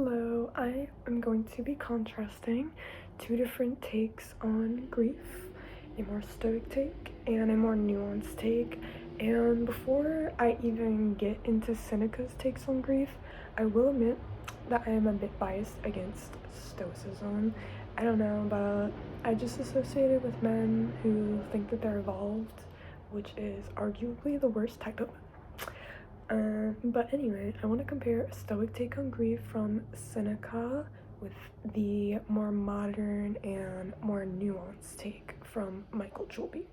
Hello, I am going to be contrasting two different takes on grief, a more stoic take and a more nuanced take. And before I even get into Seneca's takes on grief, I will admit that I am a bit biased against stoicism. I don't know, but I just associate it with men who think that they're evolved, which is arguably the worst type of. But anyway, I want to compare a stoic take on grief from Seneca with the more modern and more nuanced take from Michael Chulby.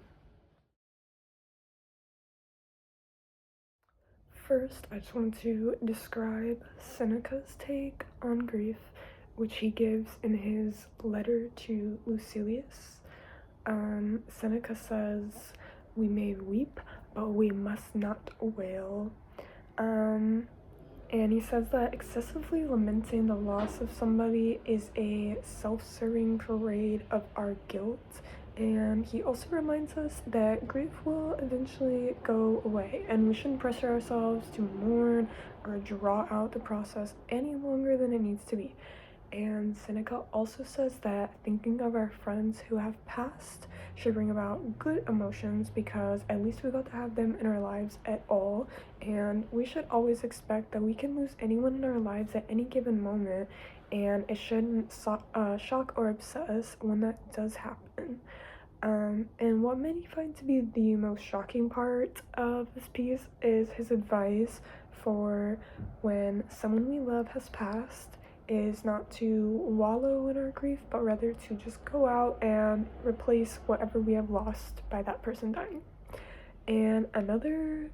First, I just want to describe Seneca's take on grief, which he gives in his letter to Lucilius. Seneca says, "We may weep, but we must not wail." And he says that excessively lamenting the loss of somebody is a self-serving parade of our guilt. And he also reminds us that grief will eventually go away, and we shouldn't pressure ourselves to mourn or draw out the process any longer than it needs to be. And Seneca also says that thinking of our friends who have passed should bring about good emotions because at least we got to have them in our lives at all, and we should always expect that we can lose anyone in our lives at any given moment, and it shouldn't shock or upset us when that does happen. And what many find to be the most shocking part of this piece is his advice for when someone we love has passed is not to wallow in our grief, but rather to just go out and replace whatever we have lost by that person dying. And another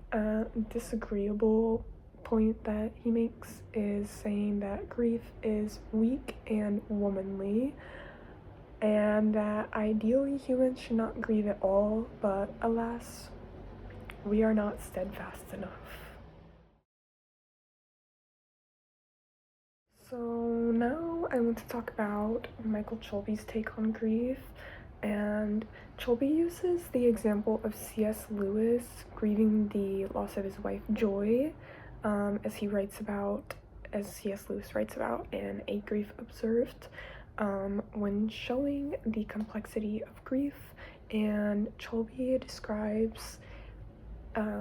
disagreeable point that he makes is saying that grief is weak and womanly, and that ideally humans should not grieve at all, but alas, we are not steadfast enough. So now I want to talk about Michael Chulby's take on grief, and Chulby uses the example of C.S. Lewis grieving the loss of his wife Joy, as C.S. Lewis writes about in A Grief Observed, when showing the complexity of grief. And Chulby describes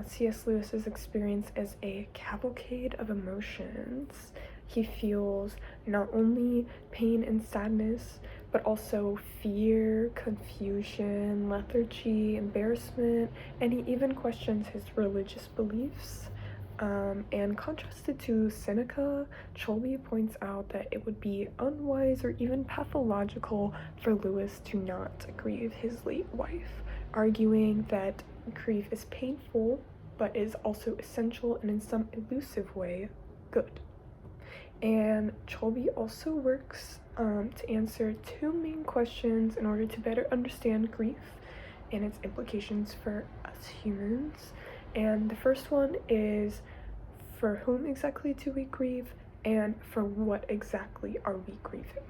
C.S. Lewis's experience as a cavalcade of emotions. He feels not only pain and sadness, but also fear, confusion, lethargy, embarrassment, and he even questions his religious beliefs. And contrasted to Seneca, Chulby points out that it would be unwise or even pathological for Lewis to not grieve his late wife, arguing that grief is painful, but is also essential and in some elusive way good. And Chulby also works to answer two main questions in order to better understand grief and its implications for us humans. And the first one is, for whom exactly do we grieve, and for what exactly are we grieving?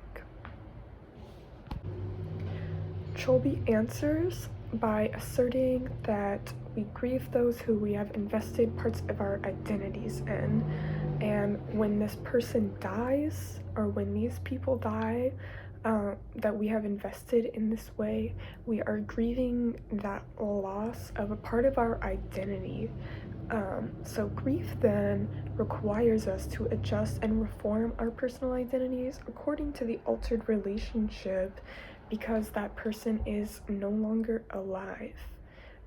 Chulby answers by asserting that we grieve those who we have invested parts of our identities in, and when this person dies, or when these people die, that we have invested in this way, we are grieving that loss of a part of our identity. So grief then requires us to adjust and reform our personal identities according to the altered relationship, because that person is no longer alive,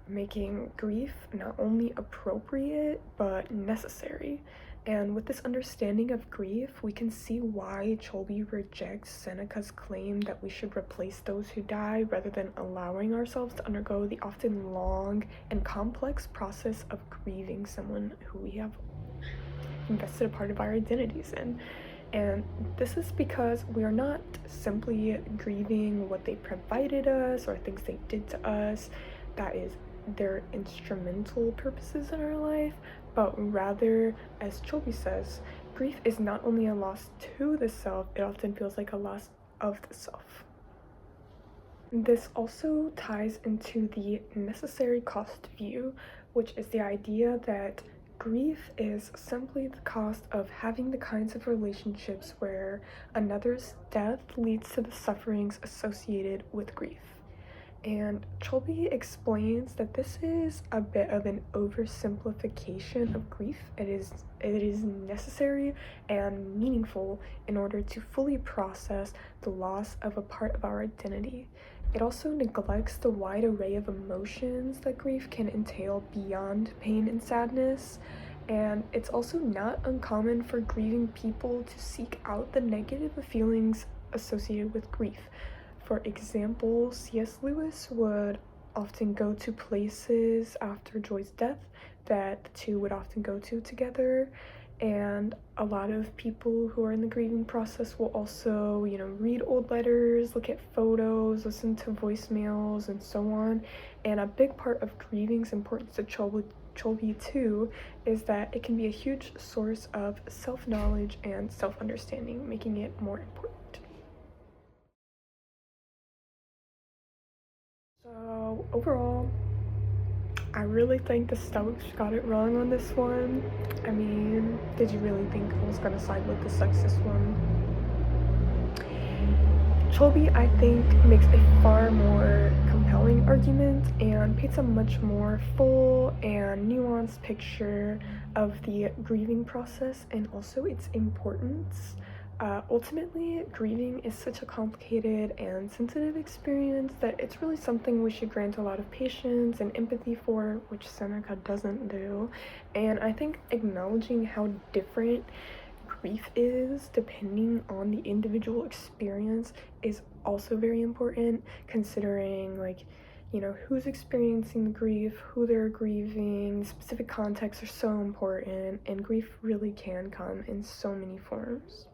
making grief not only appropriate but necessary. And with this understanding of grief, we can see why Chulby rejects Seneca's claim that we should replace those who die rather than allowing ourselves to undergo the often long and complex process of grieving someone who we have invested a part of our identities in. And this is because we are not simply grieving what they provided us or things they did to us, that is their instrumental purposes in our life, but rather, as Chulby says, grief is not only a loss to the self, it often feels like a loss of the self. This also ties into the necessary cost view, which is the idea that Grief is simply the cost of having the kinds of relationships where another's death leads to the sufferings associated with grief. And Cholby explains that this is a bit of an oversimplification of grief. It is necessary and meaningful in order to fully process the loss of a part of our identity. It also neglects the wide array of emotions that grief can entail beyond pain and sadness. And it's also not uncommon for grieving people to seek out the negative feelings associated with grief. For example, C.S. Lewis would often go to places after Joy's death that the two would often go to together. And a lot of people who are in the grieving process will also, read old letters, look at photos, listen to voicemails, and so on. And a big part of grieving's importance to Cholby too is that it can be a huge source of self-knowledge and self-understanding, making it more important. So overall, I really think the Stoics got it wrong on this one. I mean, did you really think I was gonna side with the sexist one? Cholby, I think, makes a far more compelling argument and paints a much more full and nuanced picture of the grieving process and also its importance. Ultimately, grieving is such a complicated and sensitive experience that it's really something we should grant a lot of patience and empathy for, which Seneca doesn't do. And I think acknowledging how different grief is depending on the individual experience is also very important, considering who's experiencing the grief, who they're grieving. Specific contexts are so important, and grief really can come in so many forms.